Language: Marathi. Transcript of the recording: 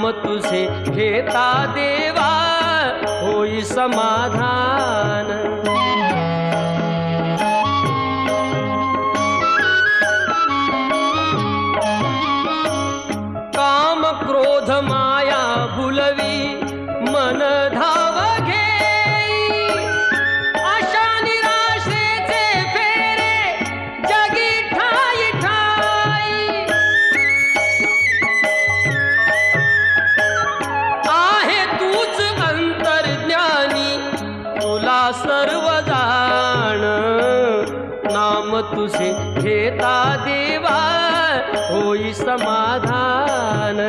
नाम तुझे घेता देवा होई समाधान। काम क्रोध माया भुलवी मन धाव घेई, आशा निराशेचे फेरे जगी ठाई ठाई। आहे तूच अंतर्ज्ञानी तुला सर्व जाण, नाम तुझे घेता देवा होई समाधान।